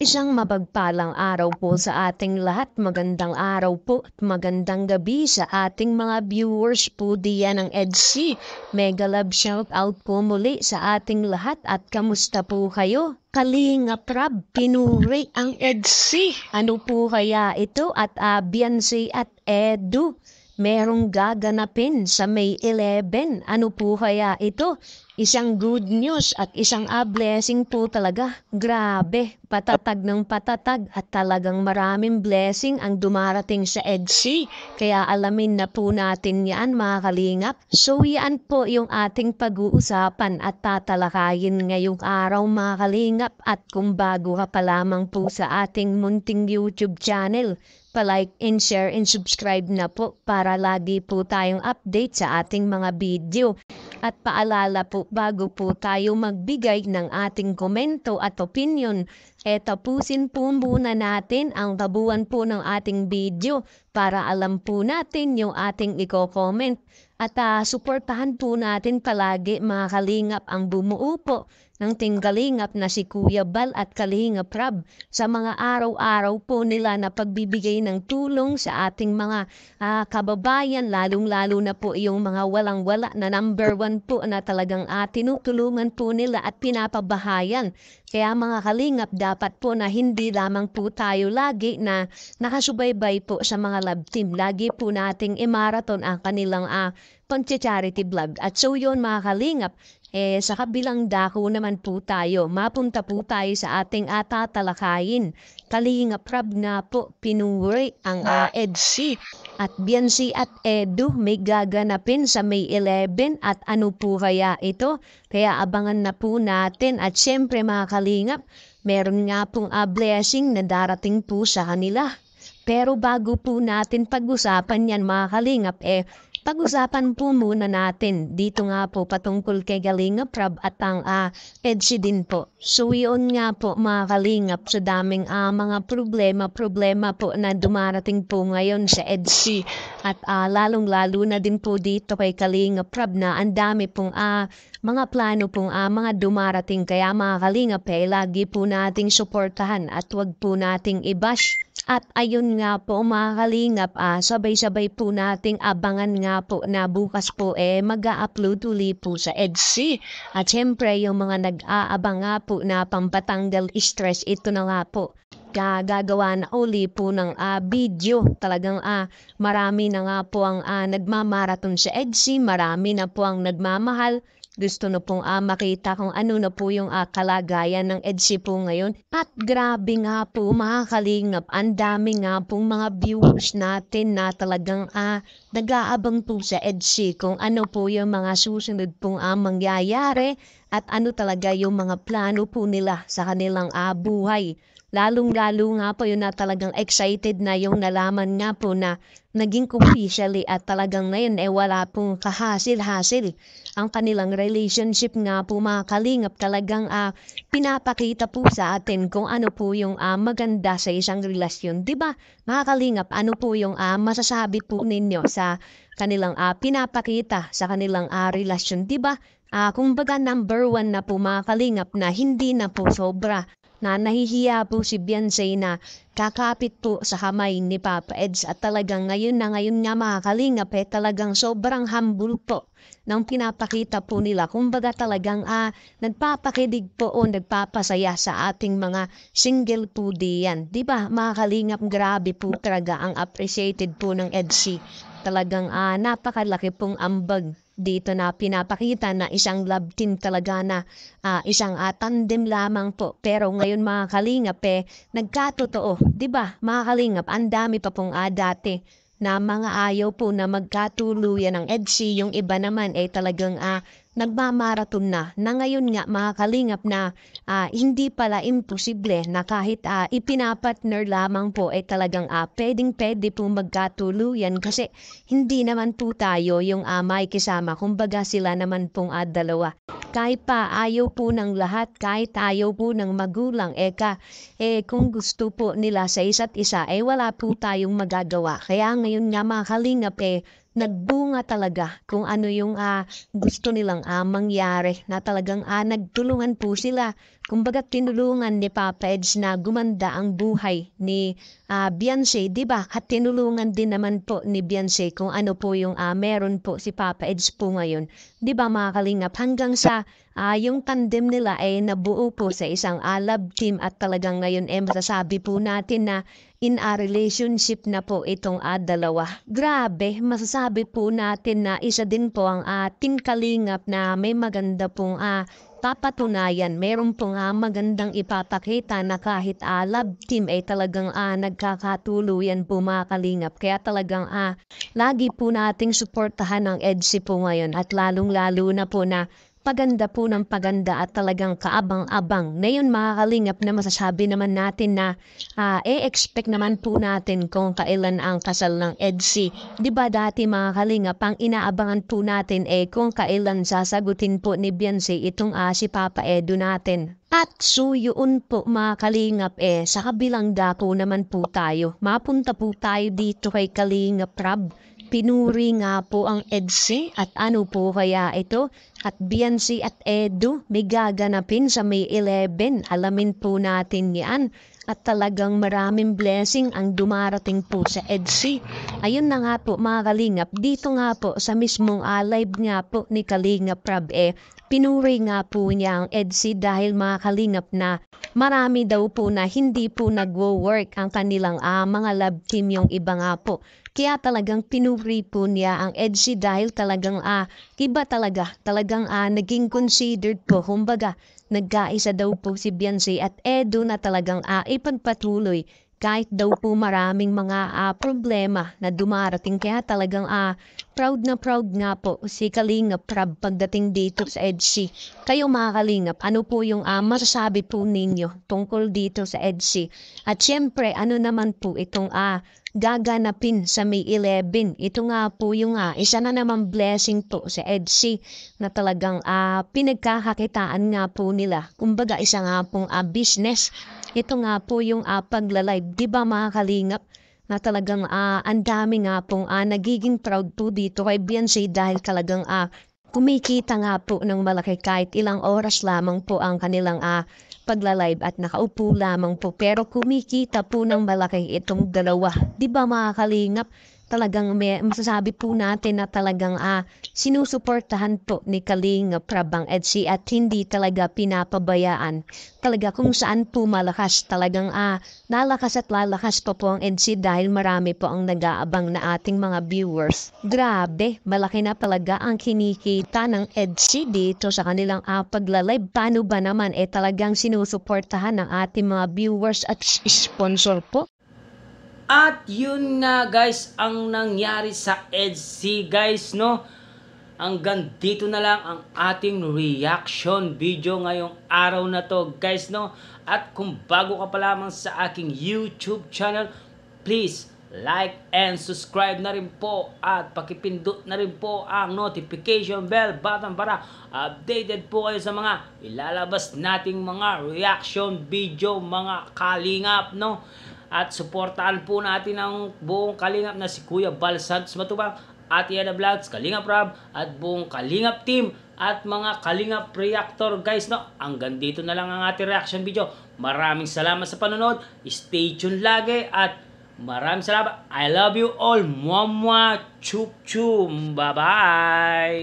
Isang mapagpalang araw po sa ating lahat. Magandang araw po at magandang gabi sa ating mga viewers po diyan ng EDC. Mega love shout out po muli sa ating lahat at kamusta po kayo? Kalingap Rab, pinuri ang EDC. Ano po kaya ito at Beyonce at Edu? Merong gaganapin sa May 11. Ano po kaya ito? Isang good news at isang blessing po talaga. Grabe, patatag ng patatag at talagang maraming blessing ang dumarating sa EDC. Kaya alamin na po natin yan mga kalingap. So yan po yung ating pag-uusapan at tatalakayin ngayong araw mga kalingap. At kung bago ka pa lamang po sa ating munting YouTube channel, pa-like and share and subscribe na po para lagi po tayong update sa ating mga video. At paalala po bago po tayo magbigay ng ating komento at opinion, tapusin po muna natin ang tabuan po ng ating video para alam po natin yung ating i-comment. At suportahan po natin palagi mga kalingap ang bumuo po ng Team Kalingap na si Kuya Bal at Kalingap Rab sa mga araw-araw po nila na pagbibigay ng tulong sa ating mga kababayan, lalong-lalo na po yung mga walang-wala na number 1 po na talagang tinutulungan po nila at pinapabahayan. Kaya mga kalingap, dapat po na hindi lamang po tayo lagi na nakasubaybay po sa mga love team. Lagi po nating i-marathon ang kanilang pang-charity vlog. At so yun mga kalingap, sa kabilang dako naman po tayo, mapunta po tayo sa ating tatalakayin. Kalingap Rab na po pinuri ang EDC at Beyonce at Edu may gaganapin sa May 11 at ano po kaya ito? Kaya abangan na po natin at syempre mga kalingap, meron nga pong blessing na darating po sa kanila. Pero bago po natin pag-usapan yan mga kalingap, pag-usapan po muna natin dito nga po patungkol kay Kalingap Rab at ang EDC din po. So yun nga po mga kalingap sa daming mga problema po na dumarating po ngayon sa EDC. At lalong-lalo na din po dito kay Kalingap Rab na ang dami pong mga plano pong mga dumarating. Kaya mga kalingap lagi po nating suportahan at wag po nating i-bash. At ayun nga po mga kalingap, sabay-sabay po nating abangan nga po na bukas po mag-a-upload uli po sa EDC. At syempre yung mga nag-aabang nga po na pampatanggal stress, ito na nga po. Gagawa na uli po ng video. Talagang marami na nga po ang nagmamarathon sa EDC, marami na po ang nagmamahal. Gusto na pong makita kung ano na po yung kalagayan ng EDC po ngayon. At grabe nga po mga kalingap, ang dami nga pong mga viewers natin na talagang nag-aabang po sa EDC kung ano po yung mga susunod pong mangyayari at ano talaga yung mga plano po nila sa kanilang buhay. Lalong-lalo nga po yun na talagang excited na yung nalaman nga po na naging officially at talagang ngayon wala pong kahasil-hasil ang kanilang relationship nga po mga kalingap. Talagang pinapakita po sa atin kung ano po yung maganda sa isang relasyon. Diba mga kalingap, ano po yung masasabi po ninyo sa kanilang pinapakita sa kanilang relasyon? Diba kumbaga number 1 na po mga kalingap na hindi na po sobra na nahihiya po si Beyonce na kakapit po sa kamay ni Papa Eds at talagang ngayon nga mga kalingap talagang sobrang humble po ng pinapakita po nila. Kumbaga talagang nagpapakilig po o nagpapasaya sa ating mga single po diyan. Diba mga kalingap, grabe po talaga ang appreciated po ng EDC. Talagang napakalaki pong ambag dito na pinapakita na isang love team talaga na isang tandem lamang po. Pero ngayon mga kalingap nagkatotoo. Diba mga kalingap, ang dami pa pong dati na mga ayaw po na magkatuluyan ng EDC. Yung iba naman talagang nagmamarathon na ngayon nga mga kalingap na hindi pala imposible na kahit ipinapartner lamang po talagang pwedeng-pwede po magkatuluyan kasi hindi naman po tayo yung makikisama. Kumbaga sila naman pong dalawa. Kahit pa ayaw po ng lahat, kahit ayaw po ng magulang, kung gusto po nila sa isa't isa, wala po tayong magagawa. Kaya ngayon nga mga kalingap nagbunga talaga kung ano yung gusto nilang mangyari na talagang nagtulungan po sila kumbaga tinulungan ni Papa Eds na gumanda ang buhay ni Beyonce, 'di ba? At tinulungan din naman po ni Beyonce kung ano po yung meron po si Papa Eds po ngayon. 'Di ba mga kalingap? Hanggang sa yung tandem nila ay nabuo po sa isang love team at talagang ngayon masasabi po natin na in a relationship na po itong dalawa. Grabe, masasabi po natin na isa din po ang ating kalingap na may maganda pong papatunayan. Meron pong magandang ipapakita na kahit love team ay talagang nagkakatuluyan po mga kalingap. Kaya talagang lagi po nating suportahan ang EDSI po ngayon at lalong-lalo na po na paganda po ng paganda at talagang kaabang-abang. Ngayon mga kalingap na masasabi naman natin na expect naman po natin kung kailan ang kasal ng EDSI. Di ba dati mga kalingap, ang inaabangan po natin kung kailan sasagutin po ni Beyonce itong si Papa Edu natin. At so yun po mga kalingap sa kabilang dako naman po tayo. Mapunta po tayo dito kay Kalingap Rab. Pinuri nga po ang EDSI at ano po kaya ito? At Beyonce at Edu may gaganapin sa May 11. Alamin po natin yan. At talagang maraming blessing ang dumarating po sa EDSI. Ayun na nga po mga kalingap. Dito nga po sa mismong live nga po ni Kalingap Rab pinuri nga po niya ang EDSI dahil mga kalingap na marami daw po na hindi po nagwo-work ang kanilang mga love team yung iba nga po. Kaya talagang pinuri po niya ang EDSI dahil talagang iba talagang naging considered po. Kumbaga, nagkaisa daw po si Beyonce at Edu na talagang ipagpatuloy kahit daw po maraming mga problema na dumarating. Kaya talagang proud na proud nga po si Kalingap Rab pagdating dito sa EDSI. Kayo mga kalingap, ano po yung masasabi po ninyo tungkol dito sa EDSI? At syempre, ano naman po itong gaganapin sa May 11. Ito nga po yung isa na naman blessing po sa EDSI na talagang pinagkakakitaan nga po nila. Kumbaga isa nga pong business. Ito nga po yung pagla-live. Di ba mga kalingap? Na talagang ang dami nga pong nagiging proud po dito kay Beyonce dahil talagang kumikita nga po ng malaki kahit ilang oras lamang po ang kanilang pagla-live at nakaupo lamang po. Pero kumikita po ng malaki itong dalawa. Di ba mga kalingap? Talagang masasabi po natin na talagang sinusuportahan po ni Kalingap Rab ang EDSI at hindi talaga pinapabayaan. Talaga kung saan po malakas, talagang lalakas at lalakas pa po ang EDSI dahil marami po ang nag-aabang na ating mga viewers. Grabe, malaki na talaga ang kinikita ng EDSI dito sa kanilang pagla-live. Paano ba naman talagang sinusuportahan ng ating mga viewers at sponsor po? At yun nga guys ang nangyari sa EDSI guys, no? Hanggang dito na lang ang ating reaction video ngayong araw na to guys, no? At kung bago ka pa lamang sa aking YouTube channel, please like and subscribe na rin po at pakipindot na rin po ang notification bell button para updated po kayo sa mga ilalabas nating mga reaction video mga kalingap, no? At suportahan po natin ang buong kalingap na si Kuya Bal Santos Matubang, Ate Ana Vlogs, Kalingap Rab, at buong Kalingap team at mga Kalingap reactor guys, no? Hanggang dito na lang ang ating reaction video. Maraming salamat sa panonood. Stay tuned lagi at maraming salamat. I love you all. Mwah mwah. Chup chum. Bye bye.